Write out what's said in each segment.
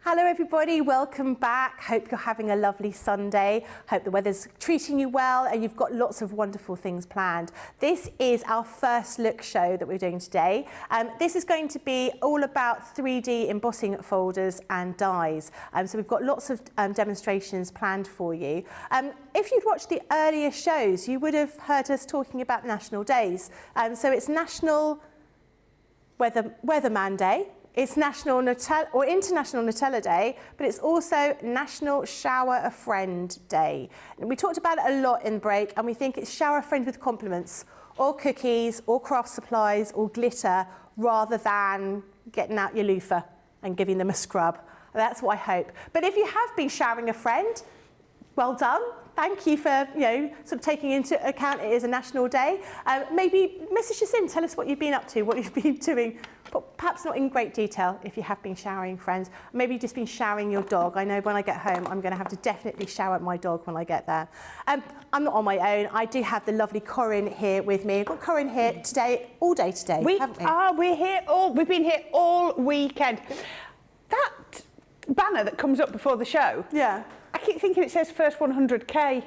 Hello everybody, welcome back. Hope you're having a lovely Sunday. Hope the weather's treating you well and you've got lots of wonderful things planned. This is our first look show that we're doing today. This is going to be all about 3D embossing folders and dies. So we've got lots of demonstrations planned for you. If you'd watched the earlier shows, you would have heard us talking about national days. So it's National Weatherman Day. It's National International Nutella Day, but it's also National Shower a Friend Day. And we talked about it a lot in break, and we think it's shower a friend with compliments, or cookies, or craft supplies, or glitter, rather than getting out your loofah and giving them a scrub. That's what I hope. But if you have been showering a friend, well done. Thank you for, sort of taking into account it is a national day. Maybe message us in, tell us what you've been up to, what you've been doing, but perhaps not in great detail if you have been showering friends. Maybe you've just been showering your dog. I know when I get home, I'm going to have to definitely shower my dog when I get there. I'm not on my own. I do have the lovely Corrine here with me. I've got Corrine here today, all day today, haven't we? We've been here all weekend. That banner that comes up before the show, yeah. I keep thinking it says first 100K.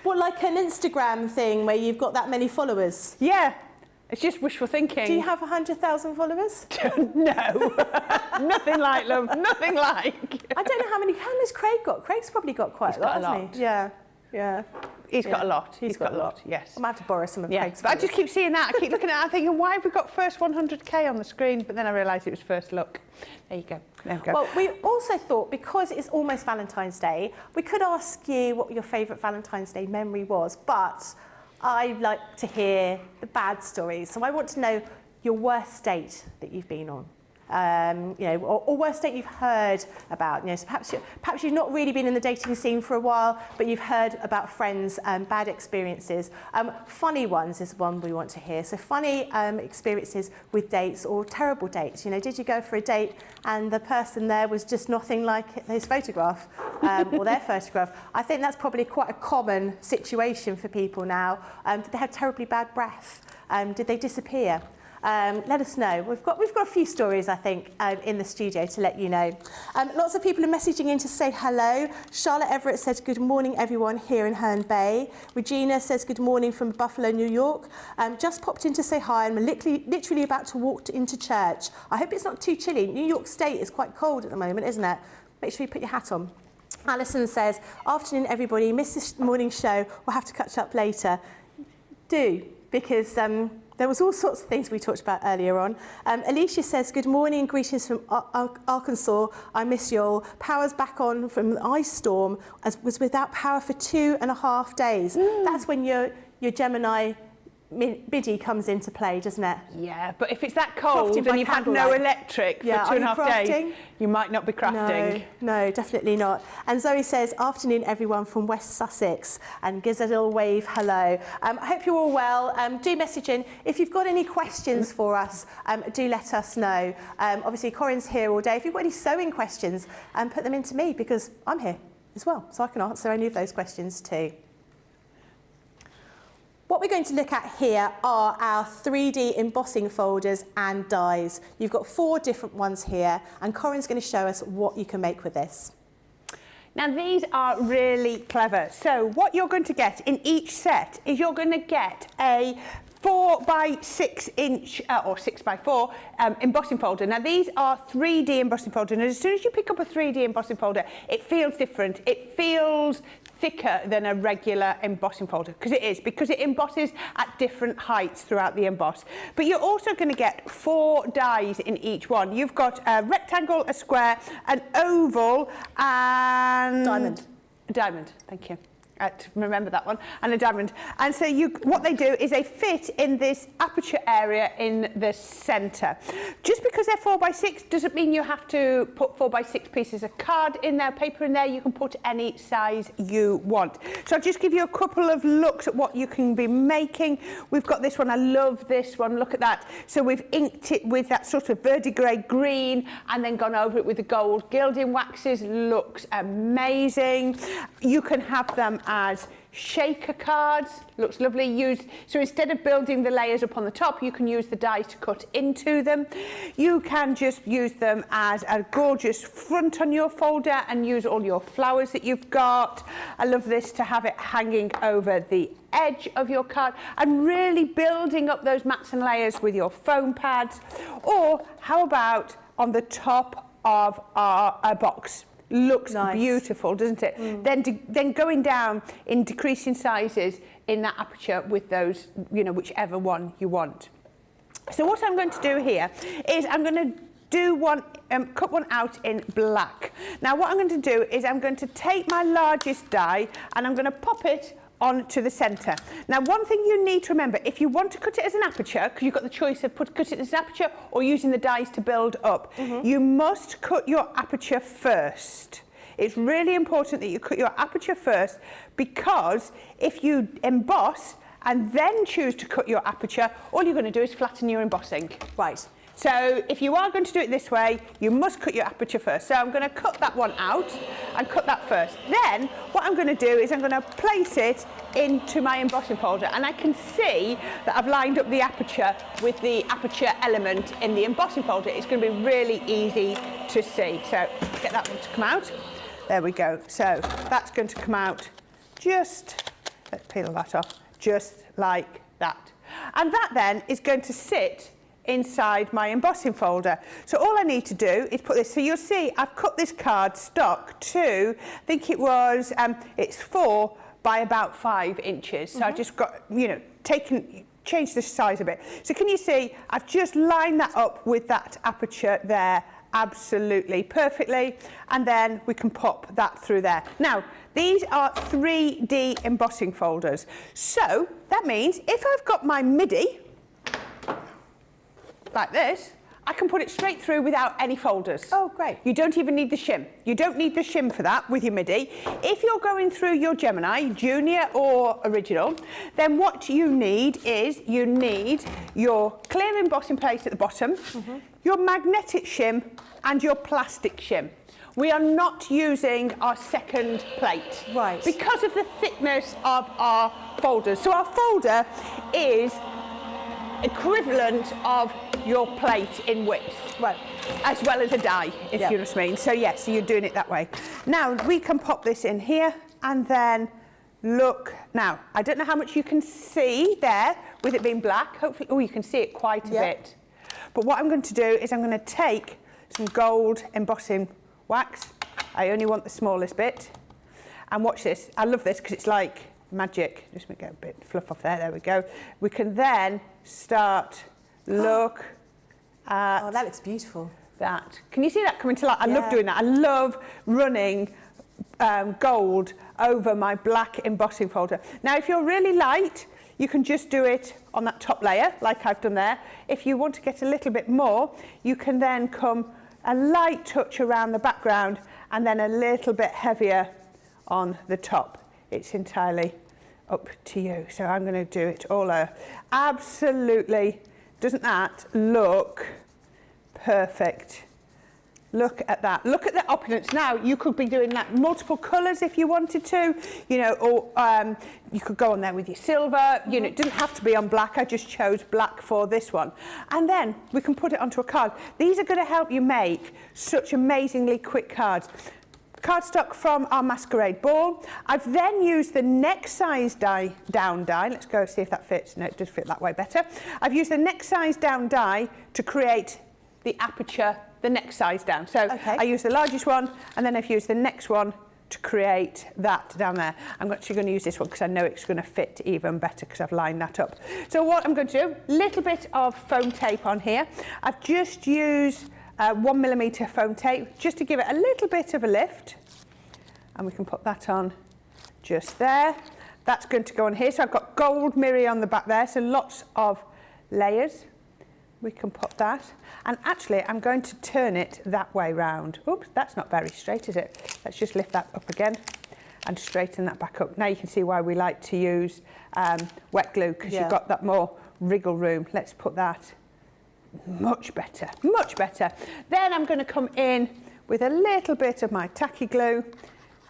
What, like an Instagram thing where you've got that many followers? Yeah, it's just wishful thinking. Do you have 100,000 followers? No, nothing like, love, nothing like. I don't know how many's Craig got? Craig's probably got quite a lot, hasn't he? Yeah, yeah. He's got a lot. He's got a lot, yes. I might have to borrow some of Craig's. But I just keep seeing that. I keep looking at it, I'm thinking, why have we got first 100K on the screen? But then I realised it was first look. There you go. There we go. Well, we also thought, because it's almost Valentine's Day, we could ask you what your favourite Valentine's Day memory was, but I like to hear the bad stories. So I want to know your worst date that you've been on. Or worst date you've heard about. So perhaps you've not really been in the dating scene for a while, but you've heard about friends' bad experiences. Funny ones is one we want to hear. So funny experiences with dates or terrible dates. Did you go for a date and the person there was just nothing like his photograph or their photograph? I think that's probably quite a common situation for people now. Did they have terribly bad breath? Did they disappear? Let us know. We've got a few stories, I think, in the studio to let you know. Lots of people are messaging in to say hello. Charlotte Everett says, good morning, everyone here in Herne Bay. Regina says, good morning from Buffalo, New York. Just popped in to say hi. I'm literally about to walk into church. I hope it's not too chilly. New York State is quite cold at the moment, isn't it? Make sure you put your hat on. Alison says, afternoon, everybody. Missed this morning show. We'll have to catch up later. Do, because there was all sorts of things we talked about earlier on. Alicia says, good morning, greetings from Arkansas. I miss you all. Power's back on from the ice storm. Was without power for 2.5 days. That's when your Gemini biddy comes into play, doesn't it? Yeah, but if it's that cold and you've had no electric for 2.5 days, you might not be crafting. No, definitely not. And Zoe says, afternoon, everyone from West Sussex, and gives a little wave hello. I hope you're all well. Do message in. If you've got any questions for us, do let us know. Obviously, Corrine's here all day. If you've got any sewing questions, put them into me, because I'm here as well, so I can answer any of those questions too. What we're going to look at here are our 3D embossing folders and dies. You've got 4 different ones here, and Corrine's going to show us what you can make with this. Now, these are really clever. So what you're going to get in each set is you're going to get a 4 by 6 inch or 6 by 4 embossing folder. Now, these are 3D embossing folders, and as soon as you pick up a 3D embossing folder, it feels different. It feels thicker than a regular embossing folder, because it embosses at different heights throughout the emboss. But you're also going to get 4 dies in each one. You've got a rectangle, a square, an oval, and a diamond. Thank you. To remember that one, and a diamond. And so what they do is they fit in this aperture area in the centre. Just because they're 4 by 6 doesn't mean you have to put 4 by 6 pieces of card in there, paper in there. You can put any size you want. So I'll just give you a couple of looks at what you can be making. We've got this one. I love this one. Look at that. So we've inked it with that sort of verdigris green and then gone over it with the gold gilding waxes. Looks amazing. You can have them as shaker cards. Looks lovely. So instead of building the layers up on the top, you can use the die to cut into them. You can just use them as a gorgeous front on your folder and use all your flowers that you've got. I love this to have it hanging over the edge of your card and really building up those mats and layers with your foam pads. Or how about on the top of our box? Looks nice. Beautiful, doesn't it? Then going down in decreasing sizes in that aperture with those, whichever one you want. So what I'm going to do here is I'm going to do one, cut one out in black. Now what I'm going to do is I'm going to take my largest die and I'm going to pop it onto the centre. Now one thing you need to remember, if you want to cut it as an aperture, because you've got the choice of cut it as an aperture or using the dies to build up, you must cut your aperture first. It's really important that you cut your aperture first, because if you emboss and then choose to cut your aperture, all you're going to do is flatten your embossing. Right. So if you are going to do it this way, you must cut your aperture first. So I'm going to cut that one out and cut that first. Then what I'm going to do is I'm going to place it into my embossing folder, and I can see that I've lined up the aperture with the aperture element in the embossing folder. It's going to be really easy to see. So get that one to come out. There we go. So that's going to come out just, let's peel that off, just like that. And that then is going to sit inside my embossing folder. So all I need to do is put this, so you'll see I've cut this card stock to, I think it was, it's 4 by about 5 inches. So I just got, changed the size a bit. So can you see, I've just lined that up with that aperture there absolutely perfectly, and then we can pop that through there. Now, these are 3D embossing folders. So that means if I've got my MIDI, like this, I can put it straight through without any folders. Oh, great. You don't even need the shim. You don't need the shim for that with your MIDI. If you're going through your Gemini, Junior or Original, then what you need is you need your clear embossing plate at the bottom, your magnetic shim and your plastic shim. We are not using our second plate. Right. Because of the thickness of our folders. So our folder is equivalent of your plate in width, right, as well as a die, if you know what I mean. So yes, so you're doing it that way. Now we can pop this in here and then look. Now I don't know how much you can see there with it being black. Hopefully, you can see it quite a bit. But what I'm going to do is I'm going to take some gold embossing wax. I only want the smallest bit. And watch this. I love this because it's like magic. Just get a bit of fluff off there. There we go. We can then start look at. Oh, that looks beautiful. That. Can you see that coming to life? I love doing that. I love running gold over my black embossing folder. Now, if you're really light, you can just do it on that top layer, like I've done there. If you want to get a little bit more, you can then come a light touch around the background and then a little bit heavier on the top. It's entirely up to you. So I'm going to do it all over. Absolutely. Doesn't that look perfect? Look at that. Look at the opulence. Now, you could be doing that multiple colours if you wanted to, or you could go on there with your silver. It didn't have to be on black. I just chose black for this one. And then we can put it onto a card. These are going to help you make such amazingly quick cards. Cardstock from our masquerade ball. I've then used the next size down die. Let's go see if that fits. No, it does fit that way better. I've used the next size down die to create the aperture, the next size down. So I use the largest one, and then I've used the next one to create that down there. I'm actually going to use this one because I know it's going to fit even better because I've lined that up. So what I'm going to do, a little bit of foam tape on here. I've just used 1mm foam tape just to give it a little bit of a lift, and we can put that on just there. That's going to go on here. So I've got gold mirror on the back there, so lots of layers. We can put that, and actually I'm going to turn it that way round. Oops, that's not very straight, is it? Let's just lift that up again and straighten that back up. Now you can see why we like to use wet glue, because you've got that more wriggle room. Let's put that. Much better, much better. Then I'm going to come in with a little bit of my tacky glue.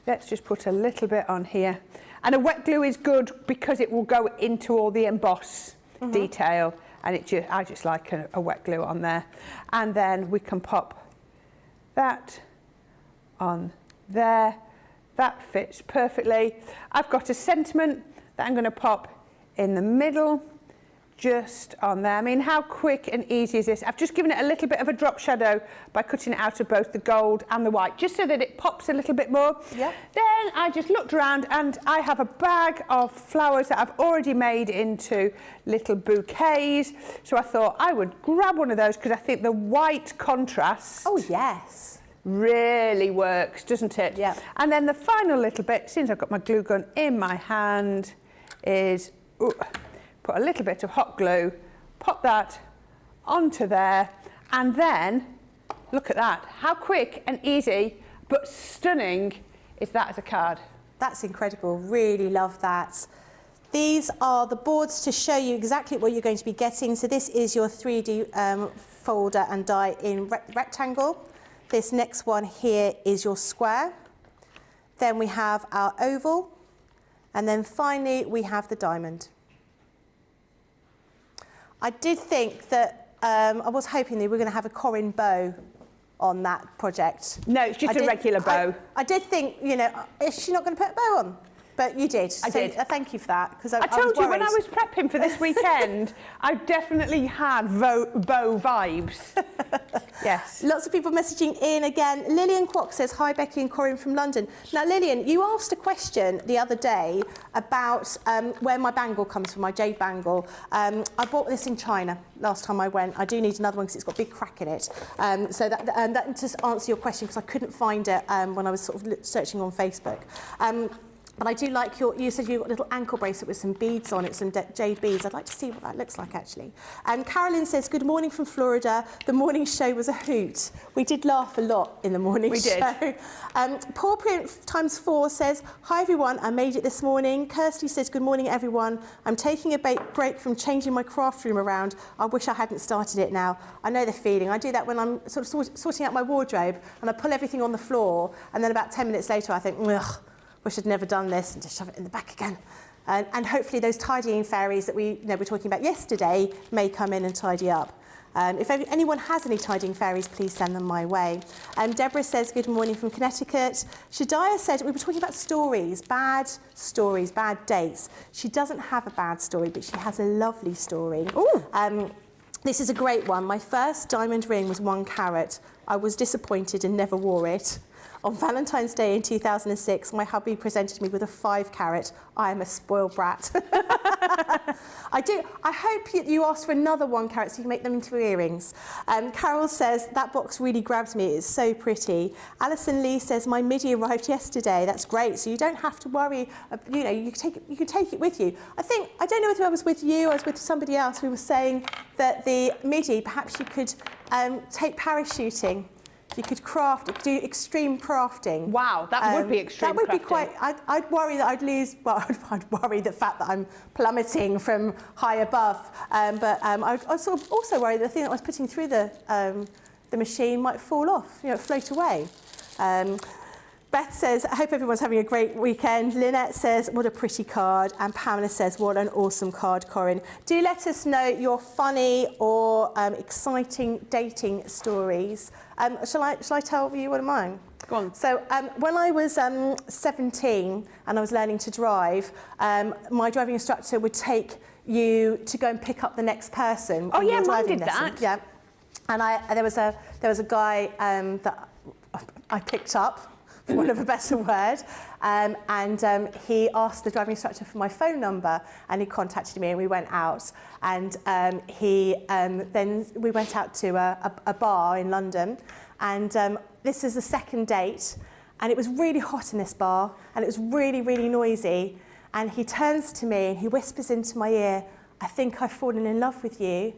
Let's just put a little bit on here. And a wet glue is good because it will go into all the emboss detail, and I just like a wet glue on there. And then we can pop that on there. That fits perfectly. I've got a sentiment that I'm going to pop in the middle, just on there. I mean, how quick and easy is this? I've just given it a little bit of a drop shadow by cutting it out of both the gold and the white, just so that it pops a little bit more. Yep. Then I just looked around and I have a bag of flowers that I've already made into little bouquets. So I thought I would grab one of those because I think the white contrast really works, doesn't it? Yeah. And then the final little bit, since I've got my glue gun in my hand, is put a little bit of hot glue, pop that onto there, and then look at that. How quick and easy but stunning is that as a card? That's incredible. Really love that. These are the boards to show you exactly what you're going to be getting. So this is your 3D folder and die in rectangle. This next one here is your square. Then we have our oval. And then finally, we have the diamond. I did think that, I was hoping that we were going to have a Corrine bow on that project. No, it's just a regular bow. I did think, you know, is she not going to put a bow on? But you did. I did. Thank you for that. Because I told you when I was prepping for this weekend, I definitely had bow vibes. Yes. Lots of people messaging in again. Lillian Kwok says, hi, Becky and Corrine from London. Now, Lillian, you asked a question the other day about where my bangle comes from, my jade bangle. I bought this in China last time I went. I do need another one because it's got a big crack in it. So that just answer your question, because I couldn't find it when I was sort of searching on Facebook. But I do like you said you've got a little ankle bracelet with some beads on it, some jade beads. I'd like to see what that looks like, actually. Carolyn says, good morning from Florida. The morning show was a hoot. We did laugh a lot in the morning show. We did. Paul Print ×4 says, hi, everyone. I made it this morning. Kirsty says, good morning, everyone. I'm taking a break from changing my craft room around. I wish I hadn't started it now. I know the feeling. I do that when I'm sort of sorting out my wardrobe, and I pull everything on the floor, and then about 10 minutes later, I think, ugh, wish I'd never done this, and just shove it in the back again. And hopefully those tidying fairies that we were talking about yesterday may come in and tidy up. If anyone has any tidying fairies, please send them my way. Deborah says, good morning from Connecticut. Shadiah said, we were talking about stories, bad dates. She doesn't have a bad story, but she has a lovely story. This is a great one. My first diamond ring was 1 carat. I was disappointed and never wore it. On Valentine's Day in 2006, my hubby presented me with a 5 carat. I am a spoiled brat. I hope you asked for another 1 carat so you can make them into earrings. Carol says, that box really grabs me. It's so pretty. Alison Lee says, my midi arrived yesterday. That's great. So you don't have to worry. You know, you can take it with you. I don't know whether I was with you or I was with somebody else. We were saying that the midi, perhaps you could take parachuting. You could do extreme crafting. Wow, that would be extreme crafting. That would be quite, I'd worry that I'd lose, well, I'd worry the fact that I'm plummeting from high above. But I'd also worry the thing that I was putting through the machine might fall off, float away. Beth says, I hope everyone's having a great weekend. Lynette says, what a pretty card. And Pamela says, what an awesome card, Corrine. Do let us know your funny or exciting dating stories. Shall I tell you one of mine? Go on. So when I was 17 and I was learning to drive, my driving instructor would take you to go and pick up the next person. Oh yeah, mine did that. Yeah. And there was a guy that I picked up, for want of a better word, and he asked the driving instructor for my phone number, and he contacted me, and we went out, and then we went out to a bar in London, and this is the second date, and it was really hot in this bar, and it was really, really noisy, and he turns to me and he whispers into my ear, I think I've fallen in love with you,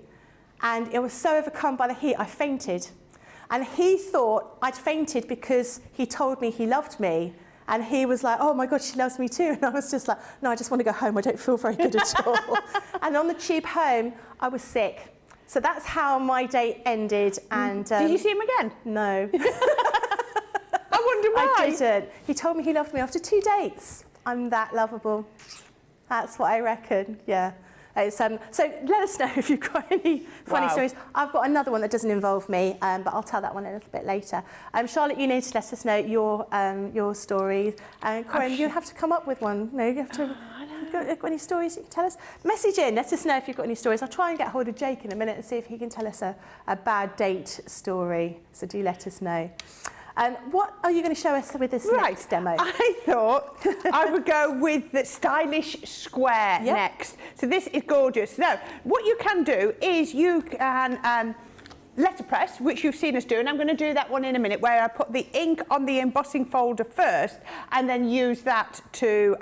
and I was so overcome by the heat I fainted. And he thought I'd fainted because he told me he loved me. And he was like, oh my God, she loves me too. And I was just like, no, I just want to go home. I don't feel very good at all. And on the tube home, I was sick. So that's how my date ended. And did you see him again? No. I wonder why. I didn't. He told me he loved me after 2 dates. I'm that lovable. That's what I reckon, yeah. It's, so let us know if you've got any funny stories. I've got another one that doesn't involve me, but I'll tell that one a little bit later. Charlotte, you need to let us know your stories. And Corinne, you have to come up with one. No, you have to. Got any stories you can tell us? Message in, let us know if you've got any stories. I'll try and get hold of Jake in a minute and see if he can tell us a bad date story. So do let us know. What are you going to show us with this next demo? I thought I would go with the stylish square next. So this is gorgeous. Now, what you can do is you can letterpress, which you've seen us do, and I'm going to do that one in a minute, where I put the ink on the embossing folder first and then use that to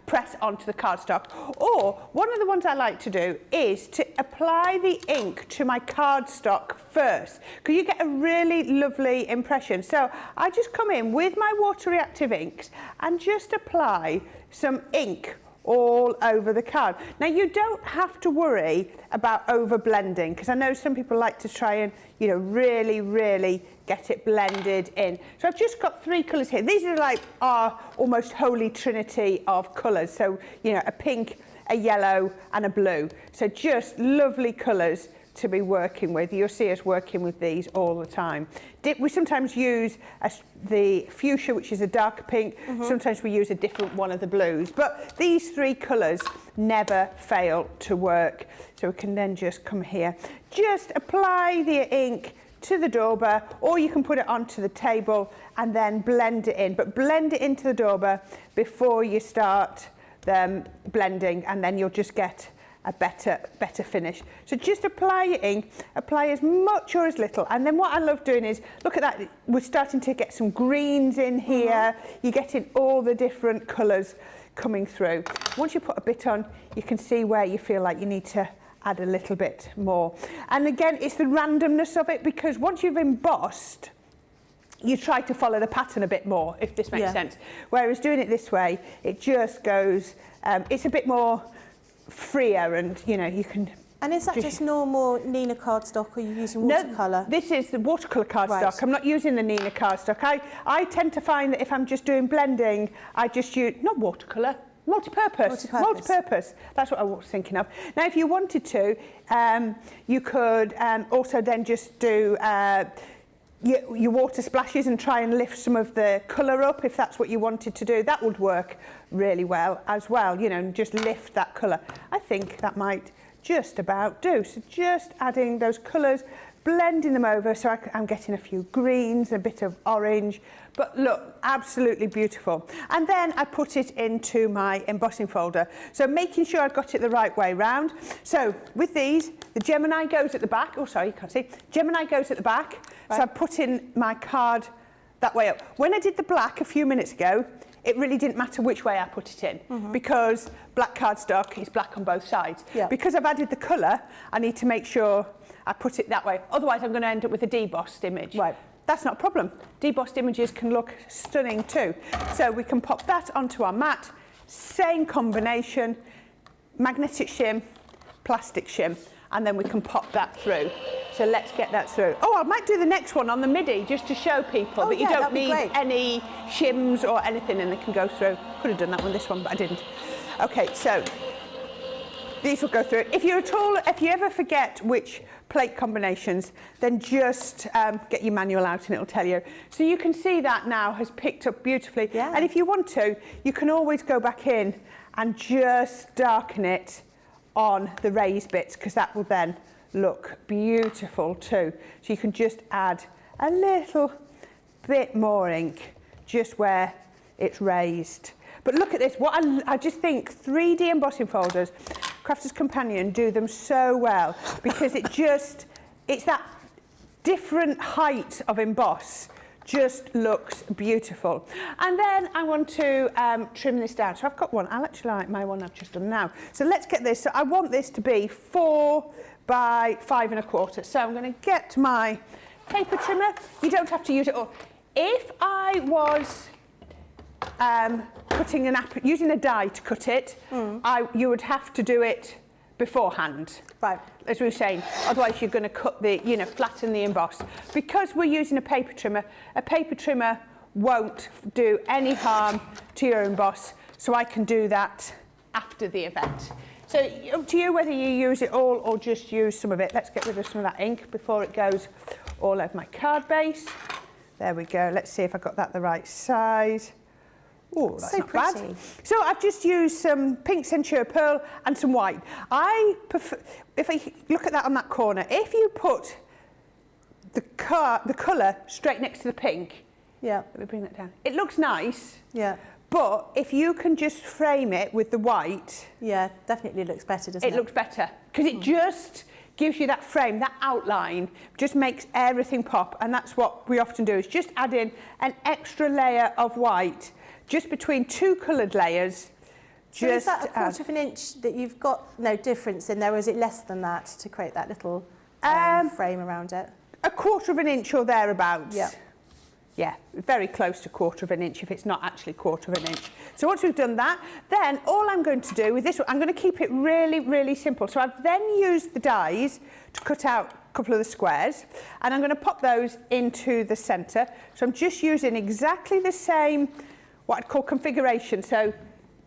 press onto the cardstock. Or one of the ones I like to do is to apply the ink to my cardstock first, because you get a really lovely impression. So I just come in with my water reactive inks and just apply some ink all over the card. Now, you don't have to worry about over blending, because I know some people like to try and, you know, really get it blended in. So I've just got 3 colours here. These are like our almost holy trinity of colours. So, you know, a pink, a yellow and a blue. So just lovely colours to be working with. You'll see us working with these all the time. We sometimes use the fuchsia, which is a darker pink. Sometimes we use a different one of the blues. But these 3 colours never fail to work. So we can then just come here. Just apply the ink to the dauber, or you can put it onto the table and then blend it in. But blend it into the dauber before you start blending, and then you'll just get a better finish. So just apply your ink, apply as much or as little. And then what I love doing is, look at that, we're starting to get some greens in here. You're getting all the different colours coming through. Once you put a bit on, you can see where you feel like you need to add a little bit more. And again, it's the randomness of it, because once you've embossed, you try to follow the pattern a bit more, if this makes sense. Whereas doing it this way, it just goes, it's a bit more freer, and you know, you can. And is that just normal Nina cardstock, or are you using watercolour? No, this is the watercolour cardstock. Right. I'm not using the Nina cardstock. I tend to find that if I'm just doing blending, I just use, not watercolour, multi-purpose. That's what I was thinking of. Now, if you wanted to, you could also then just do your water splashes and try and lift some of the colour up, if that's what you wanted to do. That would work really well as well, you know, and just lift that colour. I think that might just about do. So just adding those colours, blending them over, so I'm getting a few greens, a bit of orange, but look, absolutely beautiful. And then I put it into my embossing folder. So making sure I've got it the right way round. So with these, the Gemini goes at the back. Oh, sorry, you can't see. Gemini goes at the back. Right. So I put in my card that way up. When I did the black a few minutes ago, it really didn't matter which way I put it in, because black cardstock is black on both sides. Because I've added the colour, I need to make sure I put it that way. Otherwise, I'm going to end up with a debossed image. Right. That's not a problem. Debossed images can look stunning too. So we can pop that onto our mat. Same combination, magnetic shim, plastic shim, and then we can pop that through. So let's get that through. Oh, I might do the next one on the MIDI, just to show people that you don't need any shims or anything, and they can go through. Could have done that one, this one, but I didn't. Okay, so these will go through. If you ever forget which plate combinations, then just get your manual out and it'll tell you. So you can see that now has picked up beautifully. Yeah. And if you want to, you can always go back in and just darken it on the raised bits, because that will then look beautiful too. So you can just add a little bit more ink just where it's raised. But look at this, what I just think 3D embossing folders, Crafter's Companion do them so well, because it's that different height of emboss, just looks beautiful. And then I want to trim this down. So I've got one, I actually like my one I've just done now. So let's get this, so I want this to be 4 by 5 1/4. So I'm going to get my paper trimmer. You don't have to use it all. If I was using a die to cut it, you would have to do it beforehand. Right. As we were saying, otherwise you're going to cut flatten the emboss. Because we're using a paper trimmer won't do any harm to your emboss. so I can do that after the event. So up to you whether you use it all or just use some of it. Let's get rid of some of that ink before it goes all over my card base. There we go. Let's see if I got that the right size. Oh, that's so not pretty. bad. So I've just used some pink Centura Pearl and some white. I prefer, if I look at that on that corner, if you put the colour straight next to the pink, Yeah. let me bring that down. It looks nice. Yeah. But if you can just frame it with the white, Yeah, definitely looks better, doesn't it? it looks better because it just gives you that frame, that outline, just makes everything pop. And that's what we often do, is just add in an extra layer of white just between two coloured layers. So is that a quarter of an inch that you've got no difference in there, or is it less than that to create that little frame around it? A quarter of an inch or thereabouts. Yeah. Yeah, very close to quarter of an inch if it's not actually quarter of an inch. So once we've done that, then all I'm going to do with this one, I'm going to keep it really, really simple. So I've then used the dies to cut out a couple of the squares, and I'm going to pop those into the centre. So I'm just using exactly the same, what I'd call configuration. So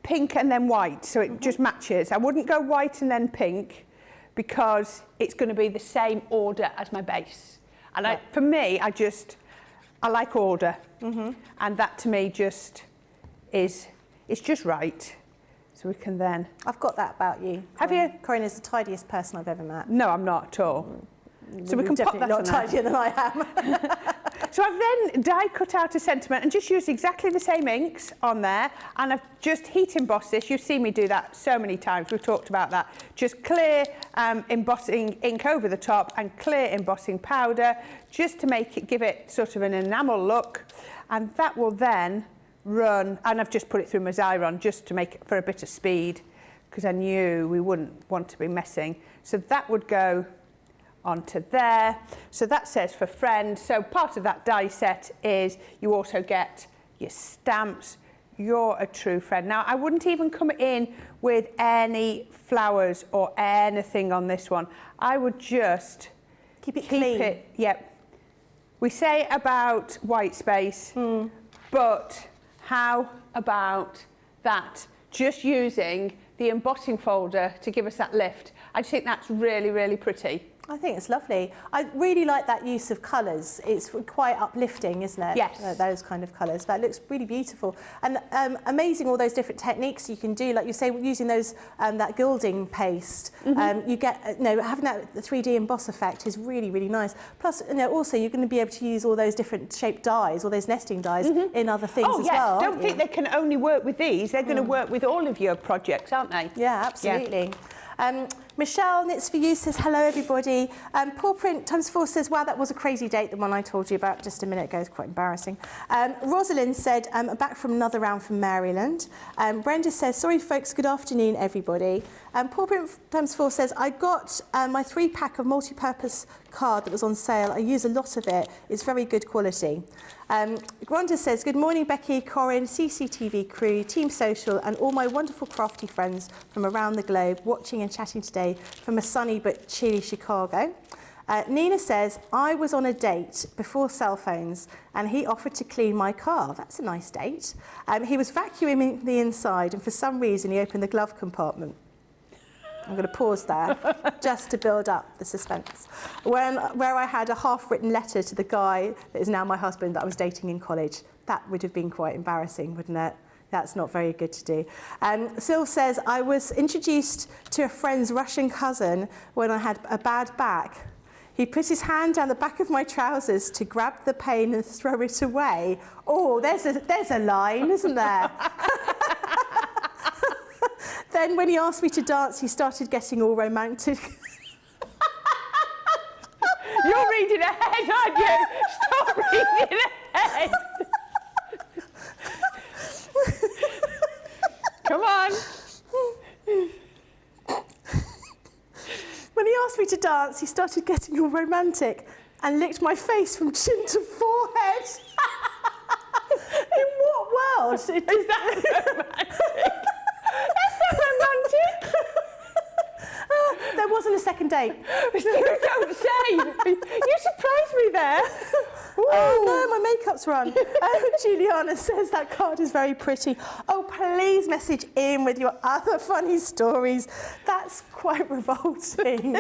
pink and then white, so it just matches. I wouldn't go white and then pink because it's going to be the same order as my base. And for me, I like order, and that to me just it's just right. So we can then... I've got that about you. Have you? Corrine is the tidiest person I've ever met. No, I'm not at all. So we can pop that Definitely not on there. tidier than I am. So I've then die cut out a sentiment and just used exactly the same inks on there, and I've just heat embossed this. You've seen me do that so many times. We've talked about that. Just clear embossing ink over the top and clear embossing powder, just to make it, give it sort of an enamel look, and that will then run. And I've just put it through my Xyron just to make it for a bit of speed, because I knew we wouldn't want to be messing. So that would go onto there. So that says for friend. So part of that die set is you also get your stamps. You're a true friend. Now, I wouldn't even come in with any flowers or anything on this one. I would just Keep it clean. Yep. We say about white space, but how about that? Just using the embossing folder to give us that lift. I just think that's really, really pretty. I think it's lovely. I really like that use of colours. It's quite uplifting, isn't it? Yes. Those kind of colours. That looks really beautiful. And amazing all those different techniques you can do. Like you say, using those that gilding paste, you get, having that 3D emboss effect is really, really nice. Plus, also you're going to be able to use all those different shaped dies, all those nesting dies in other things as well. Don't think they can only work with these. They're going to work with all of your projects, aren't they? Yeah, absolutely. Yeah. Michelle Knits For You says, hello everybody. Paw Print ×4 says, wow, that was a crazy date, the one I told you about just a minute ago. It's quite embarrassing. Rosalind said, back from another round from Maryland. Brenda says, sorry folks, good afternoon everybody. Paw Print ×4 says, I got my 3-pack of multi-purpose card that was on sale. I use a lot of it. It's very good quality. Rhonda says, good morning Becky, Corrine, CCTV crew, Team Social and all my wonderful crafty friends from around the globe watching and chatting today from a sunny but chilly Chicago. Nina says, I was on a date before cell phones and he offered to clean my car. That's a nice date. He was vacuuming the inside and for some reason he opened the glove compartment. I'm going to pause there just to build up the suspense. Where I had a half-written letter to the guy that is now my husband that I was dating in college. That would have been quite embarrassing, wouldn't it? That's not very good to do. Syl says, I was introduced to a friend's Russian cousin when I had a bad back. He put his hand down the back of my trousers to grab the pain and throw it away. Oh, there's a line, isn't there? Then when he asked me to dance, he started getting all romantic. You're reading ahead, aren't you? Stop reading ahead. Come on. When he asked me to dance, he started getting all romantic and licked my face from chin to forehead. In what world? Is that romantic? That's not romantic. There wasn't a second date. You don't say. You surprised me there. Oh no, my makeup's run. Juliana says that card is very pretty. Oh, please message in with your other funny stories. That's quite revolting.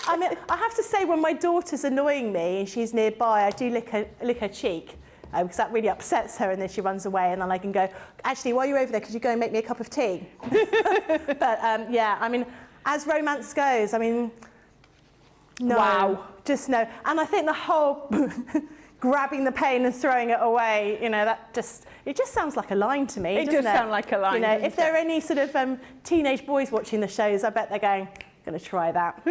I mean, I have to say, when my daughter's annoying me and she's nearby, I do lick her cheek. Because that really upsets her, and then she runs away, and then I can go, actually, while you're over there, could you go and make me a cup of tea? But yeah, I mean, as romance goes, I mean, no. Wow. Just no. And I think the whole grabbing the pain and throwing it away, you know, it just sounds like a line to me, It does sound like a line, You know, doesn't if there are any sort of teenage boys watching the shows, I bet they're going, going to try that.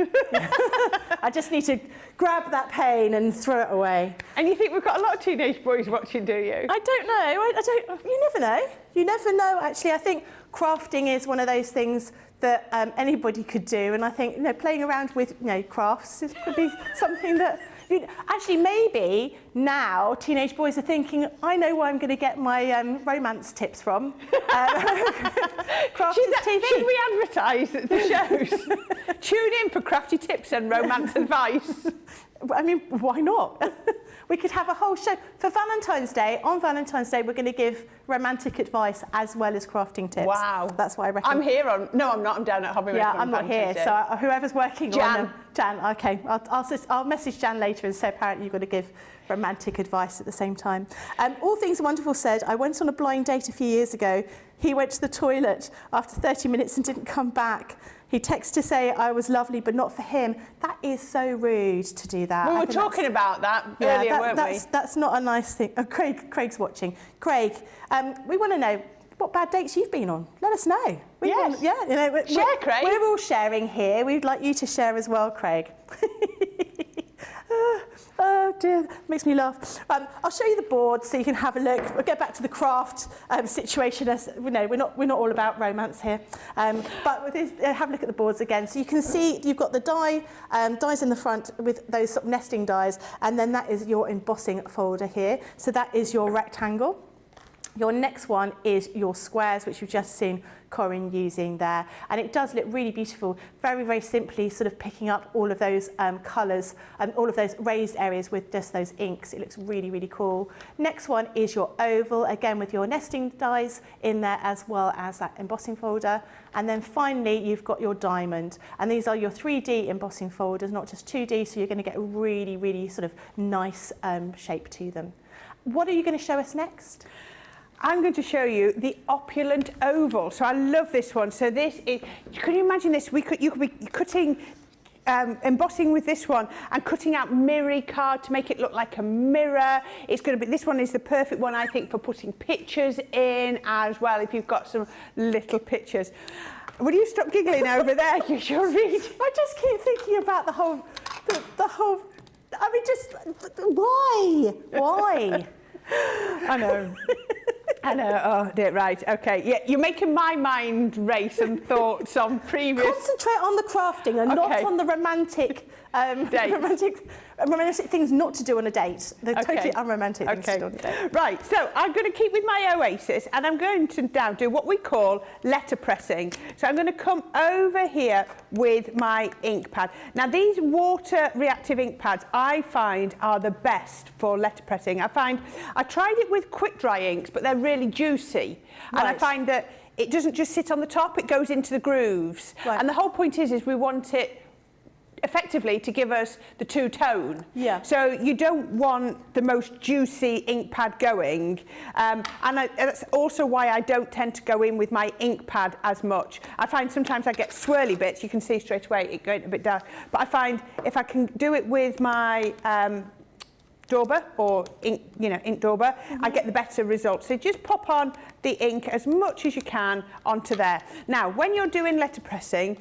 I just need to grab that pain and throw it away. And you think we've got a lot of teenage boys watching, do you? I don't know. I don't. You never know. You never know. Actually, I think crafting is one of those things that anybody could do, and I think, you know, playing around with, you know, crafts could be something that. Actually, maybe now teenage boys are thinking, I know where I'm going to get my romance tips from. Crafters TV. Should we advertise the shows? Tune in for crafty tips and romance advice. I mean, why not? We could have a whole show. For Valentine's Day, on Valentine's Day, we're going to give romantic advice as well as crafting tips. Wow. That's what I reckon. I'm here on... No, I'm not. I'm down at Hobby Yeah, Maker on I'm not here. Valentine's Day. So whoever's working Jan. on Jan, okay. I'll message Jan later and say apparently you've got to give romantic advice at the same time. All Things Wonderful said, I went on a blind date a few years ago. He went to the toilet after 30 minutes and didn't come back. He texted to say I was lovely, but not for him. That is so rude to do that. We were talking about that earlier, weren't we? That's not a nice thing. Oh, Craig's watching. Craig, we want to know what bad dates you've been on. Let us know. Yes. Yeah, you know, Share, Craig. We're all sharing here. We'd like you to share as well, Craig. Oh dear, makes me laugh. I'll show you the board so you can have a look. We'll get back to the craft situation. As you know, we're not all about romance here. But with this, have a look at the boards again. So you can see you've got the dies in the front with those sort of nesting dies, and then that is your embossing folder here. So that is your rectangle. Your next one is your squares, which you've just seen Corrine using there. And it does look really beautiful, very, very simply sort of picking up all of those colours and all of those raised areas with just those inks. It looks really, really cool. Next one is your oval, again with your nesting dies in there as well as that embossing folder. And then finally, you've got your diamond. And these are your 3D embossing folders, not just 2D, so you're going to get a really, really sort of nice shape to them. What are you going to show us next? I'm going to show you the opulent oval. So I love this one. So this is, can you imagine this? You could be cutting, embossing with this one and cutting out mirror card to make it look like a mirror. It's going to be, this one is the perfect one, I think, for putting pictures in as well, if you've got some little pictures. Will you stop giggling over there? You're reading. I just keep thinking about the whole, I mean, just, why? Why? I know. I know. Oh, dear. Right. Okay. Yeah, you're making my mind race and thoughts on previous. Concentrate on the crafting and not on the romantic, romantic things not to do on a date. They're totally unromantic things to do on a date. Right. So I'm going to keep with my Oasis, and I'm going to now do what we call letter pressing. So I'm going to come over here with my ink pad. Now these water reactive ink pads I find are the best for letter pressing. I tried it with quick dry inks, but they're really juicy, and I find that it doesn't just sit on the top, it goes into the grooves. And the whole point is we want it effectively to give us the two-tone. Yeah. So you don't want the most juicy ink pad going. And that's also why I don't tend to go in with my ink pad as much. I find sometimes I get swirly bits. You can see straight away it going a bit dark. But I find if I can do it with my dauber or ink, ink dauber, I get the better results. So just pop on the ink as much as you can onto there. Now, when you're doing letter pressing,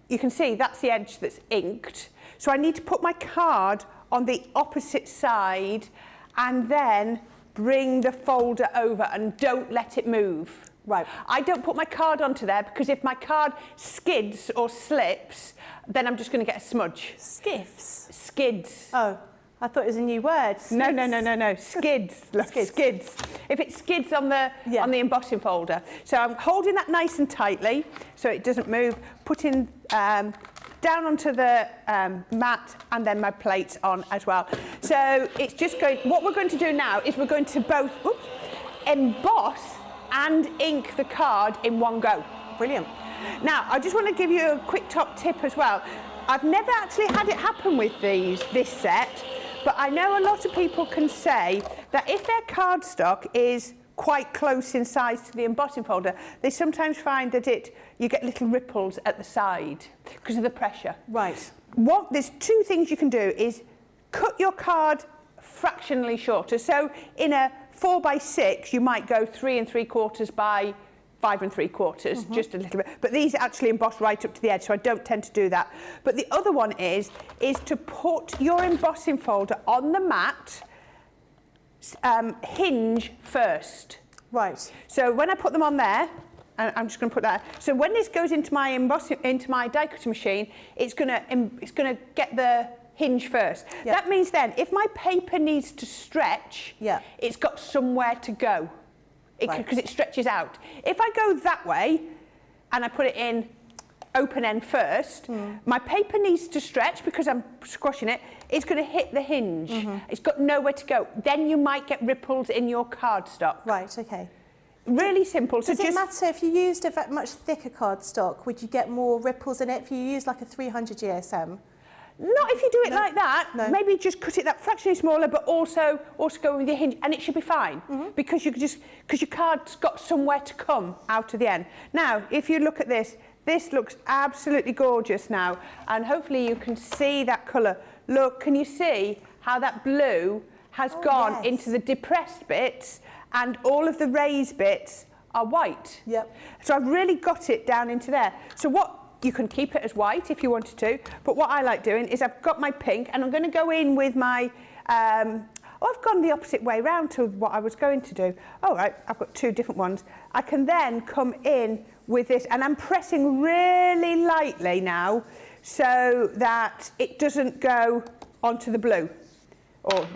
you can see that's the edge that's inked. So I need to put my card on the opposite side and then bring the folder over and don't let it move. Right. I don't put my card onto there because if my card skids or slips, then I'm just going to get a smudge. Skiffs? Skids. Oh. I thought it was a new word. No. Skids. Skids. If it skids on the embossing folder. So I'm holding that nice and tightly so it doesn't move. Putting down onto the mat, and then my plate's on as well. So it's just going, what we're going to do now is we're going to both emboss and ink the card in one go. Brilliant. Now, I just want to give you a quick top tip as well. I've never actually had it happen with this set, but I know a lot of people can say that if their cardstock is quite close in size to the embossing folder, they sometimes find that you get little ripples at the side because of the pressure. Right. There's two things you can do is cut your card fractionally shorter. So in a 4x6, you might go 3 3/4 by 5 3/4, just a little bit. But these actually emboss right up to the edge, so I don't tend to do that. But the other one is to put your embossing folder on the mat, hinge first. Right. So when I put them on there, and I'm just going to put that. So when this goes into my die cutter machine, it's going to get the hinge first. Yep. That means then, if my paper needs to stretch, it's got somewhere to go, because it stretches out. If I go that way, and I put it in open end first, my paper needs to stretch because I'm squashing it. It's going to hit the hinge. It's got nowhere to go. Then you might get ripples in your cardstock. Right, okay. Really simple. Does it matter if you used a much thicker cardstock? Would you get more ripples in it if you use like a 300 GSM? Not if you do it like that. No. Maybe just cut it that fractionally smaller, but also go with your hinge, and it should be fine because your card's got somewhere to come out of the end. Now, if you look at this, this looks absolutely gorgeous now, and hopefully you can see that colour. Look, can you see how that blue has gone into the depressed bits, and all of the raised bits are white? Yep. So I've really got it down into there. So you can keep it as white if you wanted to, but what I like doing is I've got my pink, and I'm going to go in with my, I've gone the opposite way round to what I was going to do. All right, I've got two different ones. I can then come in with this, and I'm pressing really lightly now so that it doesn't go onto the blue. Or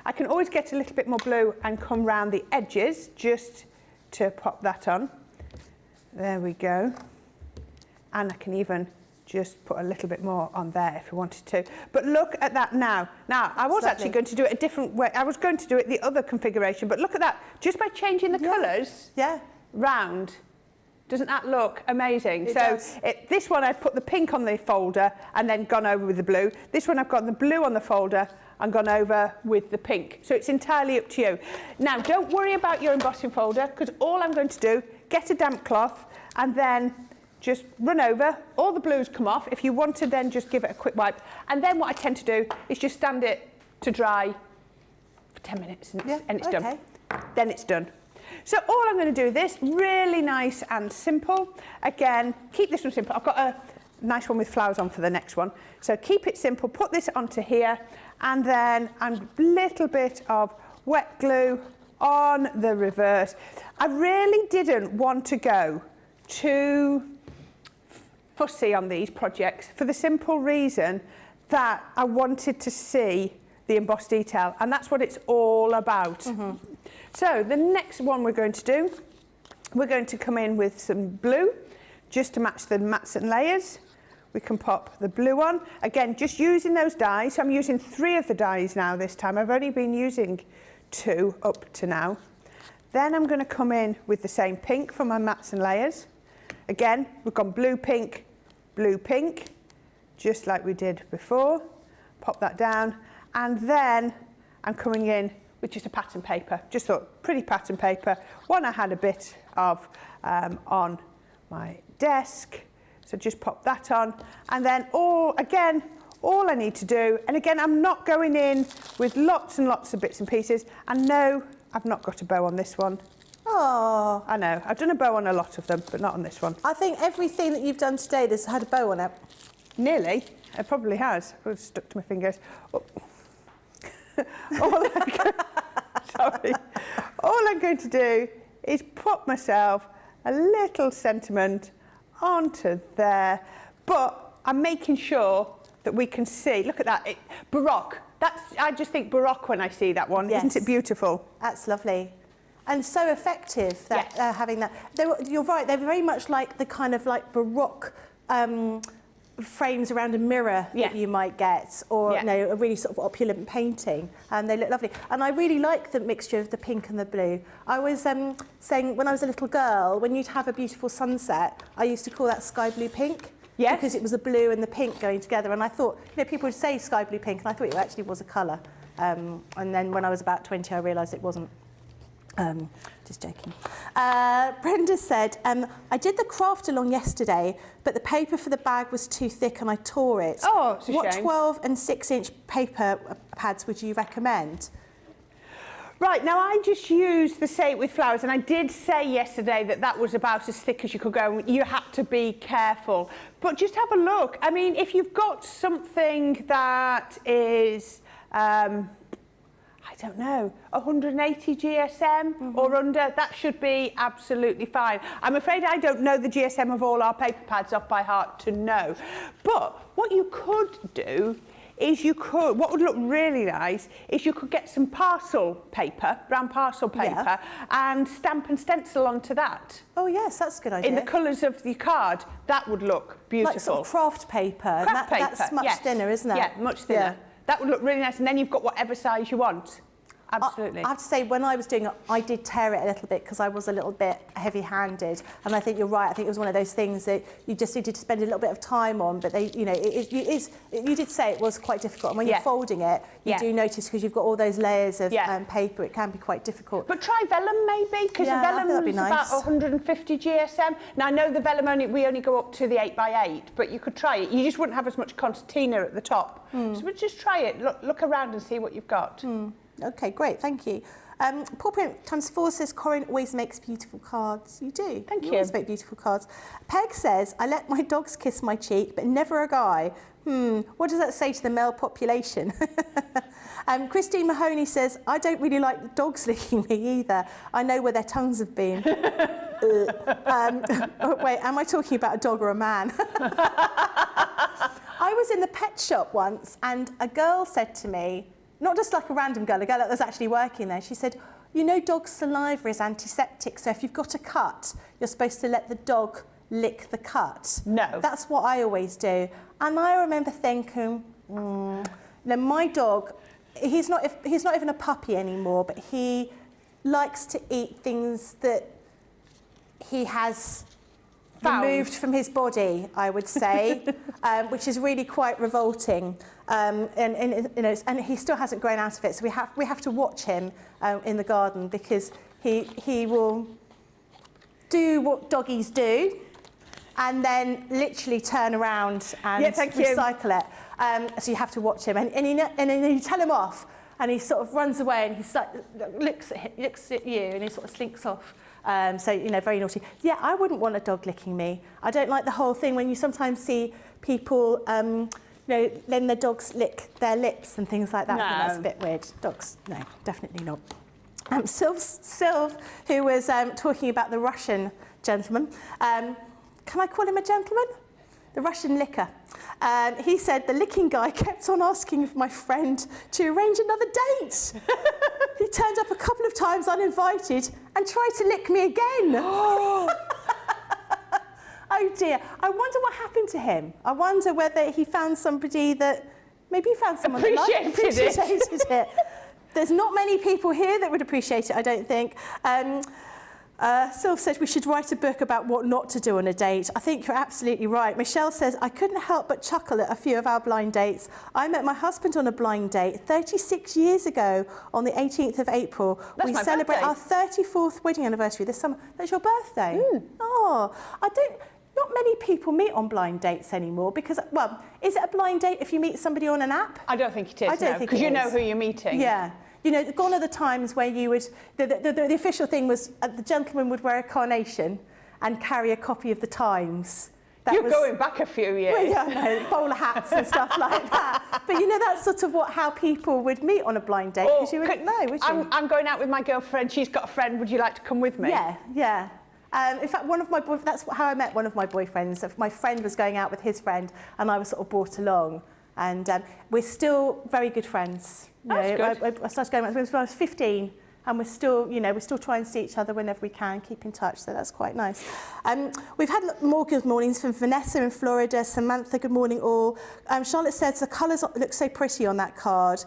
I can always get a little bit more blue and come round the edges just to pop that on. There we go. And I can even just put a little bit more on there if you wanted to. But look at that now. Now, I was actually going to do it a different way. I was going to do it the other configuration, but look at that. Just by changing the colours round, doesn't that look amazing? It does. This one, I've put the pink on the folder and then gone over with the blue. This one, I've got the blue on the folder and gone over with the pink. So it's entirely up to you. Now, don't worry about your embossing folder, because all I'm going to do, get a damp cloth and then just run over, all the blues come off. If you want to then just give it a quick wipe. And then what I tend to do is just stand it to dry for 10 minutes and it's done. Then it's done. So all I'm going to do this, really nice and simple. Again, keep this one simple. I've got a nice one with flowers on for the next one. So keep it simple, put this onto here, and then a little bit of wet glue on the reverse. I really didn't want to go too fussy on these projects for the simple reason that I wanted to see the embossed detail, and that's what it's all about. So the next one we're going to do, we're going to come in with some blue just to match the mats and layers. We can pop the blue on. Again, just using those dies. So I'm using 3 of the dies now this time. I've only been using 2 up to now. Then I'm going to come in with the same pink for my mats and layers. Again, we've gone blue, pink, just like we did before. Pop that down. And then I'm coming in with just a pattern paper. Just thought, pretty pattern paper. One I had a bit of on my desk. So just pop that on. And then all I need to do, and again, I'm not going in with lots and lots of bits and pieces. And no, I've not got a bow on this one. Oh, I know. I've done a bow on a lot of them, but not on this one. I think everything that you've done today has had a bow on it. Nearly. It probably has. It was stuck to my fingers. Oh. All I'm going to do is pop myself a little sentiment onto there, but I'm making sure that we can see. Look at that. Baroque. I just think Baroque when I see that one. Yes. Isn't it beautiful? That's lovely. And so effective that having that. You're right, they're very much like the kind of like Baroque frames around a mirror that you might get, or you know, a really sort of opulent painting, and they look lovely. And I really like the mixture of the pink and the blue. I was saying when I was a little girl, when you'd have a beautiful sunset, I used to call that sky blue pink. Yes. Because it was the blue and the pink going together, and I thought, you know, people would say sky blue pink, and I thought it actually was a colour. And then when I was about 20, I realised it wasn't. Just joking. Brenda said, I did the craft along yesterday, but the paper for the bag was too thick and I tore it. Oh, it's a What shame. 12 and 6-inch paper pads would you recommend? Right, now I just used the Say It With Flowers, and I did say yesterday that that was about as thick as you could go. You had to be careful. But just have a look. I mean, if you've got something that is... I don't know, 180 GSM or under, that should be absolutely fine. I'm afraid I don't know the GSM of all our paper pads off by heart to know. But what you could do is what would look really nice is you could get some parcel paper, brown parcel paper, and stamp and stencil onto that. Oh yes, that's a good idea. In the colours of the card, that would look beautiful. Like sort of craft paper. Craft paper, that's much thinner, isn't it? Yeah, much thinner. That would look really nice, and then you've got whatever size you want. Absolutely. I have to say, when I was doing it, I did tear it a little bit because I was a little bit heavy-handed. And I think you're right. I think it was one of those things that you just needed to spend a little bit of time on. But you know, you did say it was quite difficult. And when you're folding it, you do notice because you've got all those layers of paper, it can be quite difficult. But try vellum maybe, because vellum is about 150 GSM. Now I know the vellum we only go up to the 8x8, but you could try it. You just wouldn't have as much concertina at the top. So we'll just try it. Look around and see what you've got. Okay, great, thank you. Paul Print times 4 says, Corrine always makes beautiful cards. You do. Thank you. Always make beautiful cards. Peg says, I let my dogs kiss my cheek, but never a guy. What does that say to the male population? Christine Mahoney says, I don't really like the dogs licking me either. I know where their tongues have been. Wait, am I talking about a dog or a man? I was in the pet shop once and a girl said to me, not just like a random girl, a girl that was actually working there, she said, you know, dog saliva is antiseptic, so if you've got a cut, you're supposed to let the dog lick the cut. No. That's what I always do. And I remember thinking, my dog, he's not even a puppy anymore, but he likes to eat things that he has removed from his body, I would say, which is really quite revolting. And you know, and he still hasn't grown out of it, so we have to watch him in the garden because he will do what doggies do, and then literally turn around and recycle it. So you have to watch him, and then you tell him off, and he sort of runs away, and he looks at you, and he sort of slinks off. So, you know, very naughty. Yeah, I wouldn't want a dog licking me. I don't like the whole thing when you sometimes see people, you know, letting their dogs lick their lips and things like that. No. I think that's a bit weird. Dogs, no, definitely not. Sylv, who was talking about the Russian gentleman, can I call him a gentleman? The Russian licker. He said the licking guy kept on asking my friend to arrange another date. He turned up a couple of times uninvited and tried to lick me again. Oh dear. I wonder what happened to him. I wonder whether he found somebody that, maybe he found someone that appreciated it. There's not many people here that would appreciate it, I don't think. Sylv said we should write a book about what not to do on a date. I think you're absolutely right. Michelle says, I couldn't help but chuckle at a few of our blind dates. I met my husband on a blind date 36 years ago on the 18th of April. We celebrate our 34th wedding anniversary this summer. That's your birthday? Oh, not many people meet on blind dates anymore because, well, is it a blind date if you meet somebody on an app? I don't think it is, I don't think because you know who you're meeting. Yeah. You know, gone are the times where you would, the official thing was the gentleman would wear a carnation and carry a copy of the Times. You're going back a few years. Well, yeah, no, bowler hats and stuff like that. But you know, that's sort of how people would meet on a blind date, because you wouldn't know, would you? I'm going out with my girlfriend, she's got a friend, would you like to come with me? Yeah, yeah. In fact, that's how I met one of my boyfriends. My friend was going out with his friend and I was sort of brought along. And we're still very good friends. That's good. I started going out when I was 15 and we're still, we still try and see each other whenever we can, keep in touch, so that's quite nice. We've had more good mornings from Vanessa in Florida, Samantha, good morning all. Charlotte says the colours look so pretty on that card.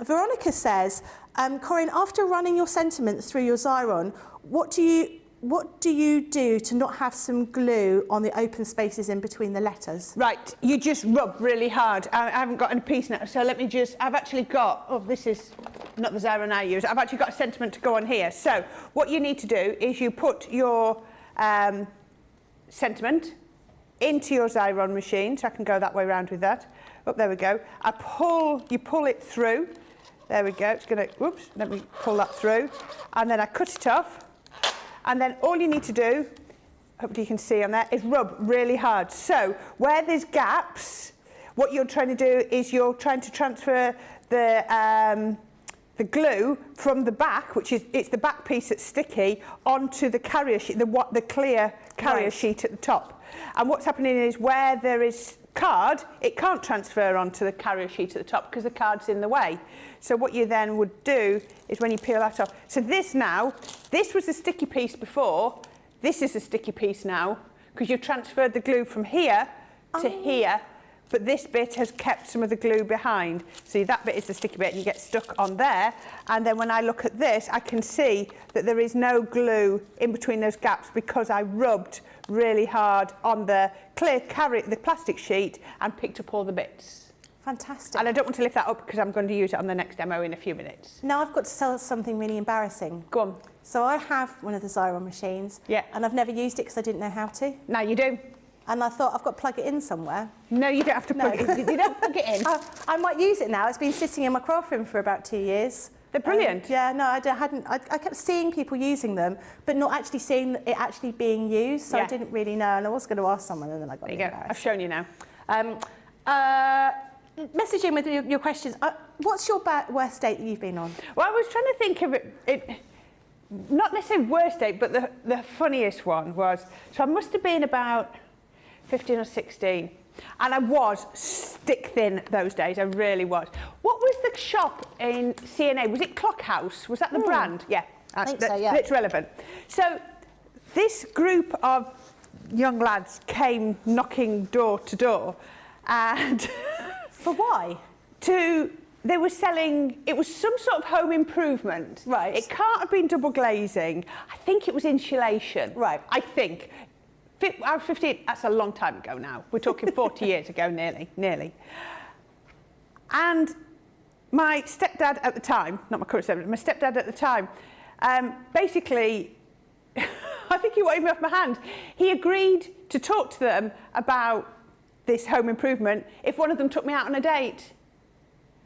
Veronica says, Corrine, after running your sentiment through your Xyron, what do you do to not have some glue on the open spaces in between the letters? Right, You just rub really hard. I haven't got any piece now, so let me just, I've actually got, oh, this is not the Xyron I use, I've actually got a sentiment to go on here. So what you need to do is you put your sentiment into your Xyron machine, so I can go that way around with that. Oh, there we go. You pull it through. There we go. It's going to, whoops, let me pull that through. And then I cut it off. And then all you need to do, hopefully you can see on there, is rub really hard. So where there's gaps, what you're trying to do is you're trying to transfer the glue from the back, it's the back piece that's sticky, onto the carrier sheet, the clear carrier sheet at the top. And what's happening is where there is card, it can't transfer onto the carrier sheet at the top because the card's in the way. So what you then would do is when you peel that off. So this was the sticky piece before, this is the sticky piece now, because you've transferred the glue from here to here, but this bit has kept some of the glue behind. So that bit is the sticky bit and you get stuck on there. And then when I look at this, I can see that there is no glue in between those gaps because I rubbed really hard on the clear the plastic sheet and picked up all the bits. Fantastic. And I don't want to lift that up because I'm going to use it on the next demo in a few minutes. Now I've got to tell something really embarrassing. Go on. So I have one of the Xyron machines. Yeah. And I've never used it because I didn't know how to. Now you do. And I thought I've got to plug it in somewhere. No, you don't have to plug it in. You don't plug it in. I might use it now. It's been sitting in my craft room for about 2 years. They're brilliant. Yeah, no, I kept seeing people using them, but not actually seeing it actually being used. So I didn't really know, and I was going to ask someone, and then I got embarrassed. There you go. I've shown you now. Message in with your questions. What's your worst date that you've been on? Well, I was trying to think of it not necessarily worst date, but the funniest one was, so I must have been about 15 or 16. And I was stick thin those days, I really was. What was the shop in CNA? Was it Clock House? Was that the brand? Yeah. I think so, yeah. It's relevant. So this group of young lads came knocking door to door and... For why? They were selling, it was some sort of home improvement. Right. It can't have been double glazing. I think it was insulation. Right. I think. I was 15, that's a long time ago now. We're talking 40 years ago, nearly. And my stepdad at the time, not my current stepdad, my stepdad at the time, basically, I think he wanted me off my hand. He agreed to talk to them about this home improvement if one of them took me out on a date.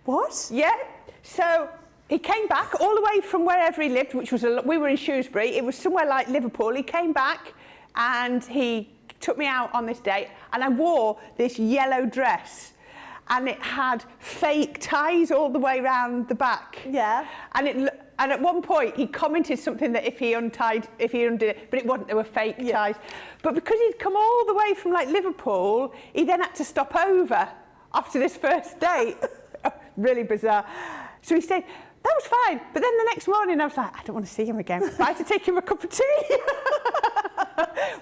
What? Yeah. So he came back all the way from wherever he lived, which was, we were in Shrewsbury. It was somewhere like Liverpool. He came back and he took me out on this date, and I wore this yellow dress and it had fake ties all the way around the back. Yeah. And at one point he commented something that if he undid it, but it wasn't, they were fake ties. But because he'd come all the way from like Liverpool, he then had to stop over after this first date. Really bizarre. So he stayed. That was fine. But then the next morning I was like, I don't want to see him again. I had to take him a cup of tea.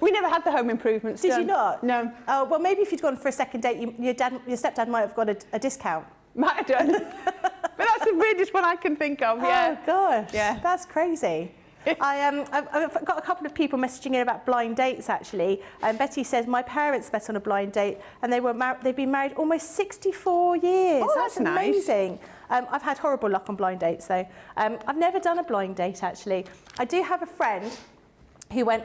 We never had the home improvements done. Did you not? No. Oh, well, maybe if you'd gone for a second date, your stepdad might have got a discount. Might have done. But that's the weirdest one I can think of, yeah. Oh, gosh. Yeah. That's crazy. I've got a couple of people messaging in about blind dates, actually. Betty says, my parents met on a blind date and they've been married almost 64 years. Oh, that's amazing. Nice. I've had horrible luck on blind dates, though. I've never done a blind date, actually. I do have a friend who went,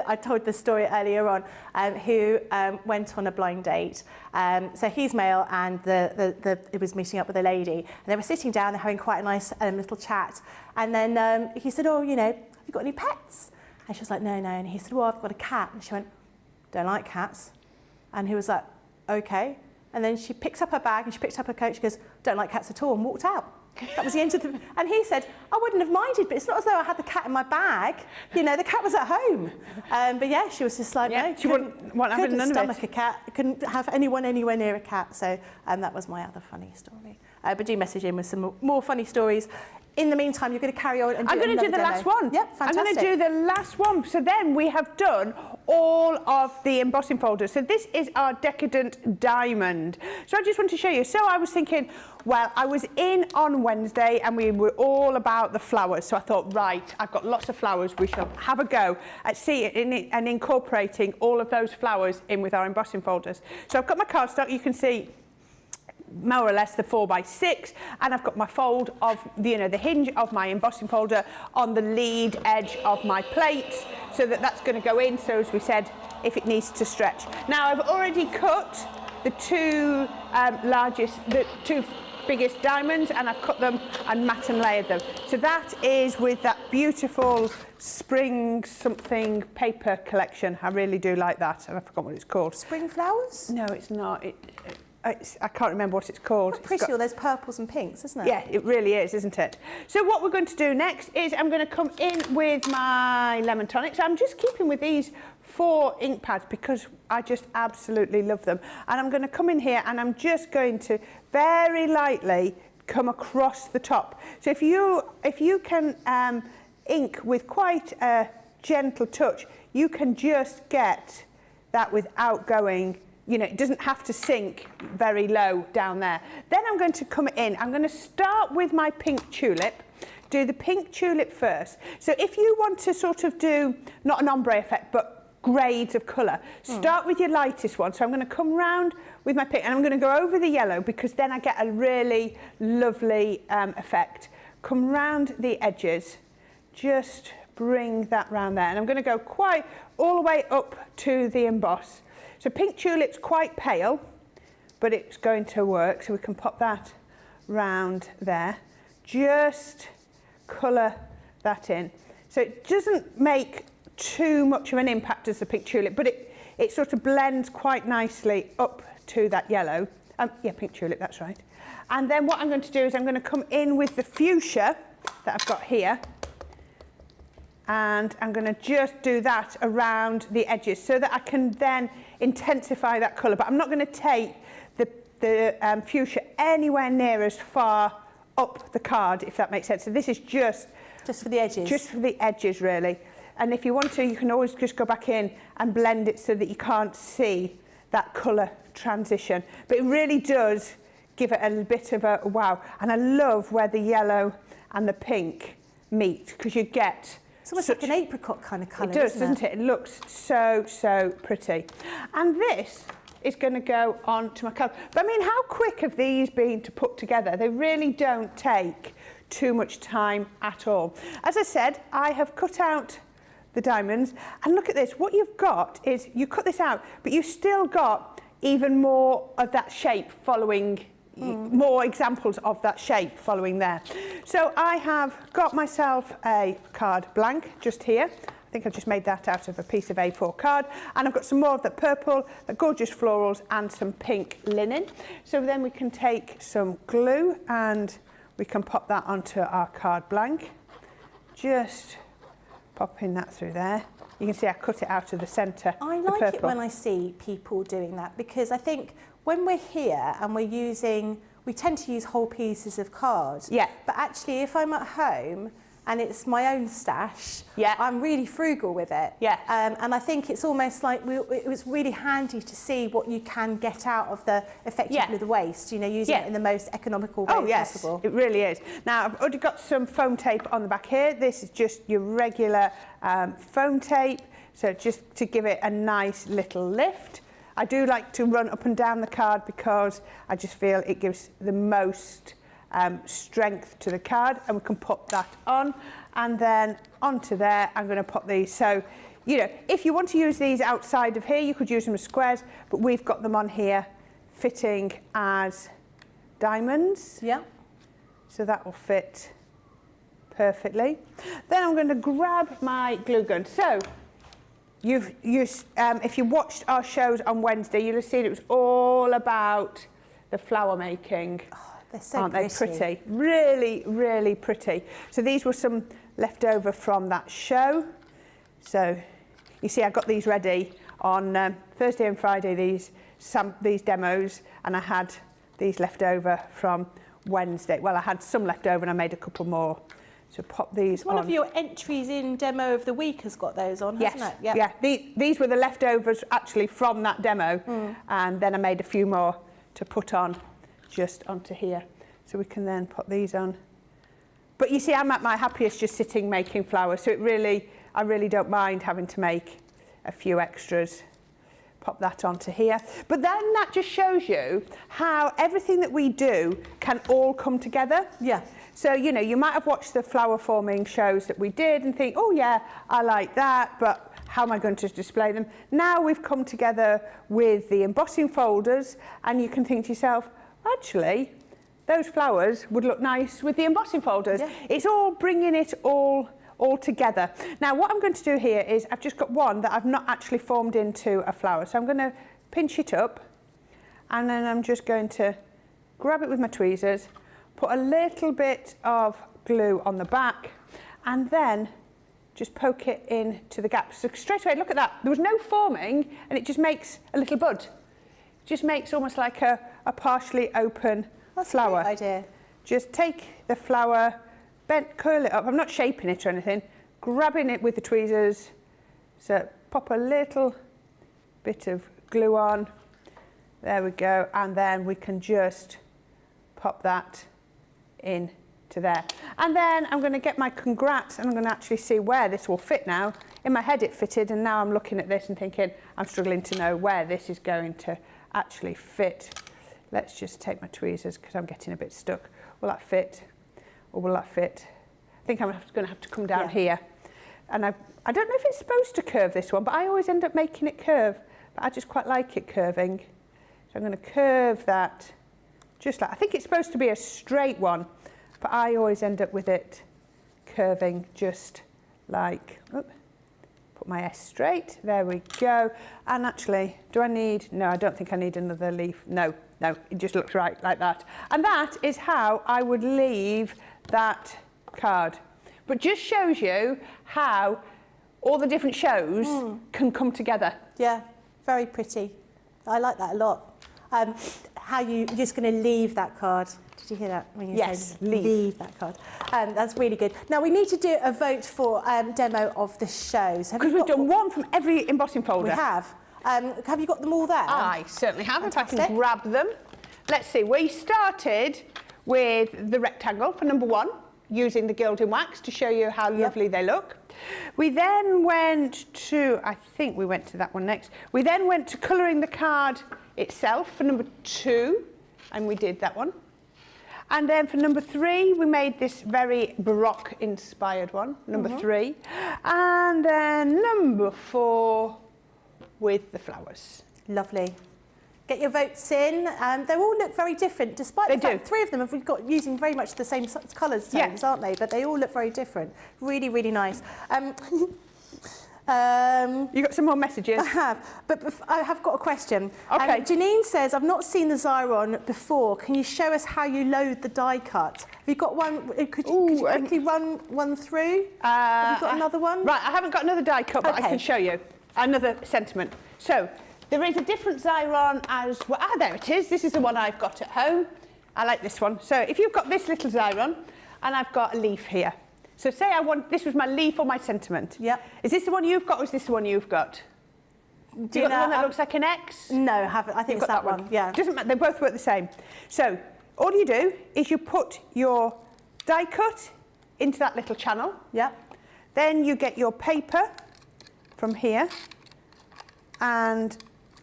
I told the story earlier on, who went on a blind date. So he's male and he was meeting up with a lady. And they were sitting down, they're having quite a nice little chat. And then he said, oh, have you got any pets? And she was like, no. And he said, well, I've got a cat. And she went, don't like cats. And he was like, okay. And then she picked up her bag and she picked up her coat. She goes, don't like cats at all, and walked out. That was the end of the... And he said, I wouldn't have minded, but it's not as though I had the cat in my bag. The cat was at home. But yeah, she was just like, no. She wouldn't have none stomach of it. a cat. Couldn't have anyone anywhere near a cat. So that was my other funny story. But do message in with some more funny stories. in the meantime, you're going to carry on and do I'm going to do the demo. last one. Yep, fantastic. I'm going to do the last one. So then we have done all of the embossing folders. So this is our Decadent Diamond. So I just want to show you. So I was thinking, well, I was in on Wednesday and we were all about the flowers. So I thought, right, I've got lots of flowers. We shall have a go at seeing it and incorporating all of those flowers in with our embossing folders. So I've got my cardstock. You can see more or less the 4x6, and I've got my fold of the hinge of my embossing folder on the lead edge of my plates, so that's going to go in. So as we said, if it needs to stretch. Now I've already cut the two two biggest diamonds, and I've cut them and mat and layered them. So that is with that beautiful spring something paper collection. I really do like that, and I forgot what it's called. Spring flowers? No, it's not. I can't remember what it's called. Quite pretty, all those purples and pinks, isn't it? Yeah, it really is, isn't it? So what we're going to do next is I'm going to come in with my lemon tonic. So I'm just keeping with these 4 ink pads because I just absolutely love them. And I'm going to come in here and I'm just going to very lightly come across the top. So if you can ink with quite a gentle touch, you can just get that without going, it doesn't have to sink very low down there. Then I'm going to come in, I'm going to start with my pink tulip, do the pink tulip first. So if you want to sort of do, not an ombre effect, but grades of colour, start with your lightest one. So I'm going to come round with my pink, and I'm going to go over the yellow because then I get a really lovely effect. Come round the edges, just bring that round there. And I'm going to go quite all the way up to the emboss. So pink tulip's quite pale, but it's going to work. So we can pop that round there. Just colour that in. So it doesn't make too much of an impact as the pink tulip, but it sort of blends quite nicely up to that yellow. Yeah, pink tulip, that's right. And then what I'm going to do is I'm going to come in with the fuchsia that I've got here. And I'm going to just do that around the edges so that I can then intensify that colour. But I'm not going to take the fuchsia anywhere near as far up the card, if that makes sense. So this is just for the edges. Just for the edges, really. And if you want to, you can always just go back in and blend it so that you can't see that colour transition. But it really does give it a bit of a wow. And I love where the yellow and the pink meet, because you get... It's almost like an apricot kind of colour, It does, doesn't it? It looks so pretty. And this is going to go on to my card. But I mean, how quick have these been to put together? They really don't take too much time at all. As I said, I have cut out the diamonds. And look at this. What you've got is you cut this out, but you've still got even more of that shape following, more examples of that shape following there. So I have got myself a card blank just here. I think I've just made that out of a piece of A4 card. And I've got some more of the purple, the gorgeous florals, and some pink linen. So then we can take some glue and we can pop that onto our card blank. Just popping that through there. You can see I cut it out of the centre. I like it when I see people doing that, because I think when we're here and we tend to use whole pieces of card. Yeah. But actually, if I'm at home and it's my own stash, yeah, I'm really frugal with it. Yes. And I think it's almost like it was really handy to see what you can get out of effectively the waste, using it in the most economical way possible. It really is. Now, I've already got some foam tape on the back here. This is just your regular foam tape, so just to give it a nice little lift. I do like to run up and down the card because I just feel it gives the most strength to the card, and we can pop that on, and then onto there I'm going to pop these. So if you want to use these outside of here, you could use them as squares, but we've got them on here fitting as diamonds. Yeah. So that will fit perfectly. Then I'm going to grab my glue gun. So if you watched our shows on Wednesday, you'll have seen it was all about the flower making. They're so Aren't pretty. they pretty? Really, really pretty. So these were some leftover from that show. So you see I got these ready on Thursday and Friday, these demos, and I had these left over from Wednesday. Well, I had some left over and I made a couple more. So pop these on. One of your entries in Demo of the Week has got those on, hasn't it? Yep. Yeah, these were the leftovers actually from that demo, and then I made a few more to put on just onto here. So we can then put these on. But you see, I'm at my happiest just sitting making flowers, so I really don't mind having to make a few extras. Pop that onto here. But then that just shows you how everything that we do can all come together. Yeah. So, you know, you might have watched the flower forming shows that we did and think, oh yeah, I like that, but how am I going to display them? Now we've come together with the embossing folders and you can think to yourself, actually, those flowers would look nice with the embossing folders. Yeah. It's all bringing it all together. Now, what I'm going to do here is I've just got one that I've not actually formed into a flower. So I'm going to pinch it up and then I'm just going to grab it with my tweezers, put a little bit of glue on the back and then just poke it into the gap. So straight away, look at that. There was no forming and it just makes a little bud. It just makes almost like a partially open flower. That's a great idea. Just take the flower, curl it up. I'm not shaping it or anything. Grabbing it with the tweezers. So pop a little bit of glue on. There we go. And then we can just pop that in to there. And then I'm going to get my congrats and I'm going to actually see where this will fit now. In my head it fitted and now I'm looking at this and thinking I'm struggling to know where this is going to actually fit. Let's just take my tweezers because I'm getting a bit stuck. Will that fit or will that fit? I think I'm going to have to come down here. And I don't know if it's supposed to curve this one, but I always end up making it curve. But I just quite like it curving. So I'm going to curve that just like, I think it's supposed to be a straight one, but I always end up with it curving just like, put my S straight, there we go. And actually, do I need, no, I don't think I need another leaf. No, it just looks right like that. And that is how I would leave that card. But just shows you how all the different shows can come together. Yeah, very pretty. I like that a lot. How you're just going to leave that card. Did you hear that? When you said leave that card. That's really good. Now we need to do a vote for demo of the shows. Because we've done one from every embossing folder. We have. Have you got them all there? I certainly have. Fantastic. If I can grab them. Let's see. We started with the rectangle for number 1, using the gilding wax to show you how lovely they look. We then went to, I think we went to that one next. We then went to colouring the card itself for number 2, and we did that one. And then for number 3, we made this very Baroque inspired one, number 3. And then number 4 with the flowers. Lovely. Get your votes in. They all look very different, despite the fact 3 of them have got using very much the same colours, aren't they? But they all look very different. Really, really nice. You got some more messages? I have, but I have got a question. Okay. Janine says, I've not seen the Xyron before. Can you show us how you load the die cut? Have you got one? Could you quickly run one through? Have you got another one? Right, I haven't got another die cut, but I can show you another sentiment. So, there is a different Xyron as well. There it is. This is the one I've got at home. I like this one. So if you've got this little Xyron, and I've got a leaf here. So say this was my leaf or my sentiment. Yep. Is this the one you've got or is this the one you've got? Do you got the one that looks like an X? No, I haven't. I think it's that one. Yeah. Doesn't matter. They both work the same. So all you do is you put your die cut into that little channel. Yep. Then you get your paper from here. And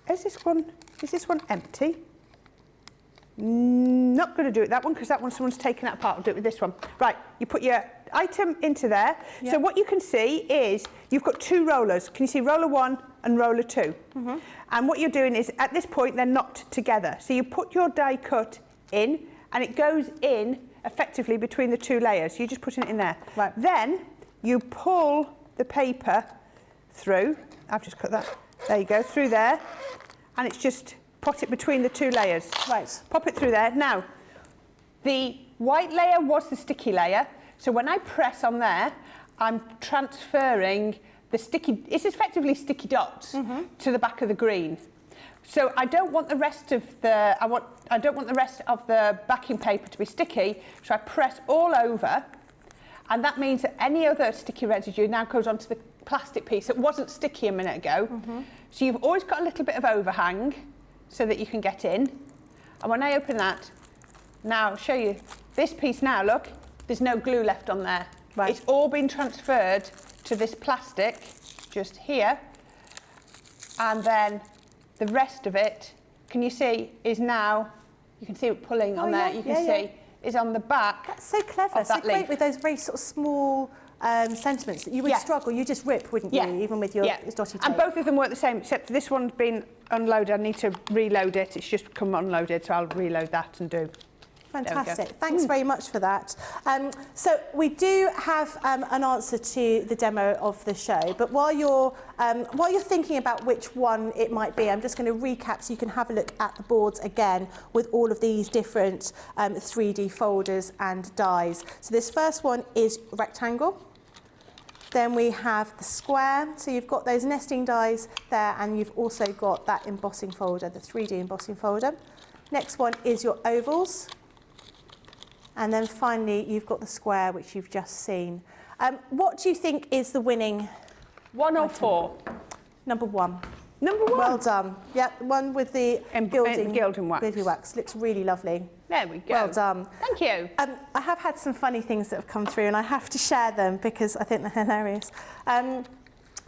is this one empty? Not going to do it that one because that one someone's taken that apart. I'll do it with this one. Right, you put your item into there. Yep. So what you can see is you've got 2 rollers. Can you see roller 1 and roller 2? And what you're doing is at this point they're knocked together. So you put your die cut in and it goes in effectively between the 2 layers. You're just putting it in there. Right. Then you pull the paper through. I've just cut that. There you go, through there. And it's just put it between the 2 layers. Right. Pop it through there. Now, the white layer was the sticky layer. So when I press on there, I'm transferring the sticky, it's effectively sticky dots to the back of the green. So I don't want the rest of the, I want I don't want the rest of the backing paper to be sticky, so I press all over, and that means that any other sticky residue now goes onto the plastic piece that wasn't sticky a minute ago. So you've always got a little bit of overhang so that you can get in. And when I open that, now I'll show you this piece now, look, there's no glue left on there. Right. It's all been transferred to this plastic just here, and then the rest of it, can you see, is now, you can see it pulling on there, you can see, is on the back. That's so clever, so great with those very sort of small sentiments that you would struggle, you just rip, wouldn't you, even with your dotty tape. And both of them work the same, except this one's been unloaded. I need to reload it. It's just come unloaded, so I'll reload that and do. Fantastic. Thanks very much for that. So we do have an answer to the demo of the show, but while you're thinking about which one it might be, I'm just going to recap so you can have a look at the boards again with all of these different 3D folders and dies. So this first one is rectangle. Then we have the square, so you've got those nesting dies there, and you've also got that embossing folder, the 3D embossing folder. Next one is your ovals. And then finally, you've got the square, which you've just seen. What do you think is the winning? 1 or 4? Number 1. Number 1? Well done. Yep, the one with the gilding wax. Gilding wax. Looks really lovely. There we go. Well done. Thank you. I have had some funny things that have come through, and I have to share them because I think they're hilarious.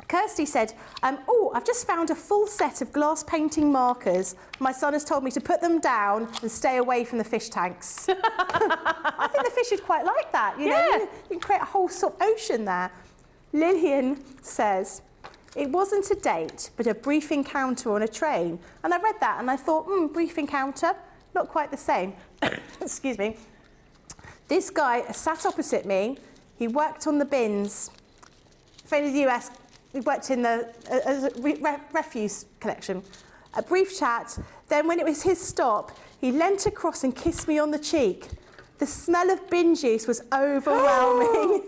Kirsty said, oh, I've just found a full set of glass painting markers. My son has told me to put them down and stay away from the fish tanks. I think the fish would quite like that. You know, you can create a whole sort of ocean there. Lillian says, it wasn't a date, but a brief encounter on a train. And I read that and I thought, brief encounter, not quite the same. Excuse me. This guy sat opposite me. He worked on the bins. For the US, he worked in the refuse collection. A brief chat, then when it was his stop, he leant across and kissed me on the cheek. The smell of bin juice was overwhelming.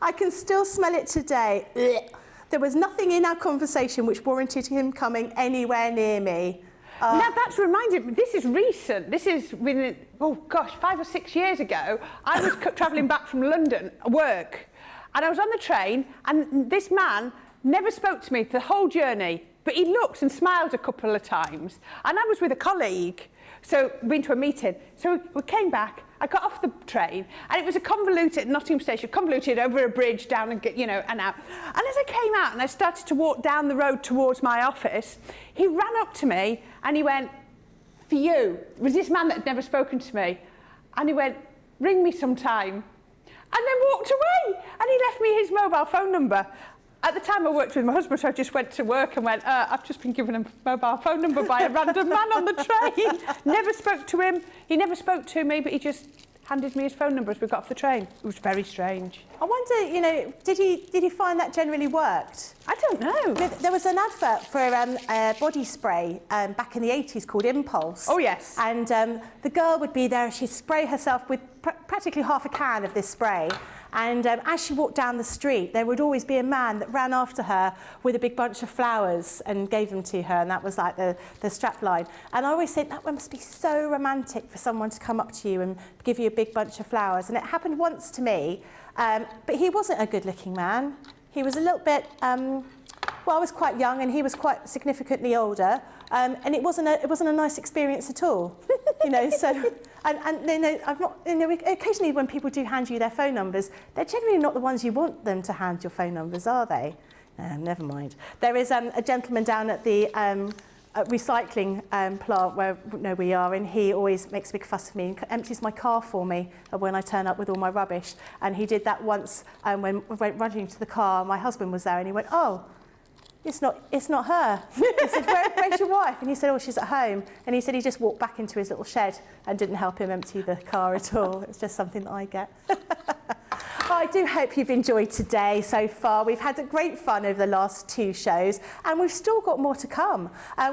I can still smell it today. There was nothing in our conversation which warranted him coming anywhere near me. Now that's reminded me, this is recent. This is within, 5 or 6 years ago. I was travelling back from London, work, and I was on the train, and this man never spoke to me for the whole journey, but he looked and smiled a couple of times. And I was with a colleague, so been to a meeting. So we came back, I got off the train, and it was a convoluted, Nottingham Station, convoluted over a bridge down and and out. And as I came out and I started to walk down the road towards my office, he ran up to me and he went, for you. It was this man that had never spoken to me. And he went, ring me sometime. And then walked away. And he left me his mobile phone number. At the time I worked with my husband, so I just went to work and went, I've just been given a mobile phone number by a random man on the train. Never spoke to him. He never spoke to me, but he just handed me his phone number as we got off the train. It was very strange. I wonder, did he find that generally worked? I don't know. There was an advert for a body spray back in the 80s called Impulse. Oh, yes. And the girl would be there, she'd spray herself with practically half a can of this spray. And as she walked down the street, there would always be a man that ran after her with a big bunch of flowers and gave them to her, and that was like the strap line. And I always think that must be so romantic for someone to come up to you and give you a big bunch of flowers. And it happened once to me, but he wasn't a good-looking man. He was a little bit, I was quite young and he was quite significantly older, and it wasn't a nice experience at all, So. And I've not, occasionally when people do hand you their phone numbers, they're generally not the ones you want them to hand your phone numbers, are they? Never mind. There is a gentleman down at the recycling plant where we are, and he always makes a big fuss of me and empties my car for me when I turn up with all my rubbish. And he did that once when we went running to the car. My husband was there, and he went, "Oh, it's not her." He said, where's your wife? And he said, oh, she's at home. And he said he just walked back into his little shed and didn't help him empty the car at all. It's just something that I get. I do hope you've enjoyed today so far. We've had great fun over the last 2 shows, and we've still got more to come.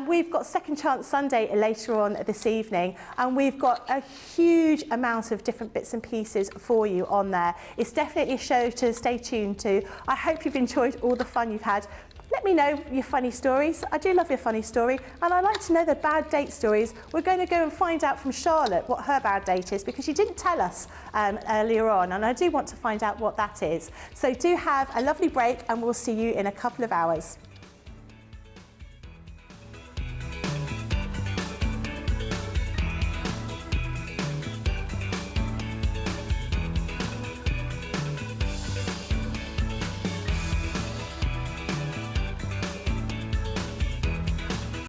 We've got Second Chance Sunday later on this evening, and we've got a huge amount of different bits and pieces for you on there. It's definitely a show to stay tuned to. I hope you've enjoyed all the fun you've had. let me know your funny stories. I do love your funny story, and I'd like to know the bad date stories. We're going to go and find out from Charlotte what her bad date is, because she didn't tell us earlier on, and I do want to find out what that is. So do have a lovely break, and we'll see you in a couple of hours.